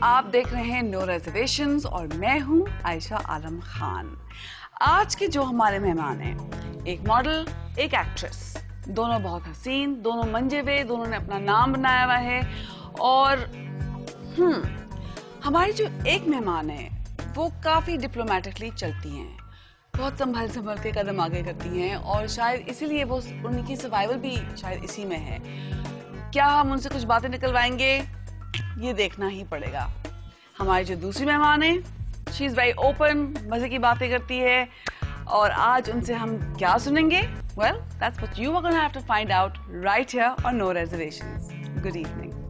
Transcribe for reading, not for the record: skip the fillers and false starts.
आप देख रहे हैं नो रिजर्वेशंस और मैं हूं आयशा आलम खान। आज के जो हमारे मेहमान हैं, एक मॉडल, एक एक्ट्रेस, दोनों बहुत हसीन, दोनों मंजे हुए, दोनों ने अपना नाम बनाया हुआ है। और हमारी जो एक मेहमान है वो काफी डिप्लोमेटिकली चलती हैं, बहुत संभल के कदम आगे करती हैं और शायद इसीलिए वो उनकी सर्वाइवल भी शायद इसी में है। क्या हम उनसे कुछ बातें निकलवाएंगे, ये देखना ही पड़ेगा। हमारी जो दूसरी मेहमान है, शी इज वेरी ओपन, मजे की बातें करती है और आज उनसे हम क्या सुनेंगे? Well, that's what you are gonna have to find out right here on No Reservations. Good evening.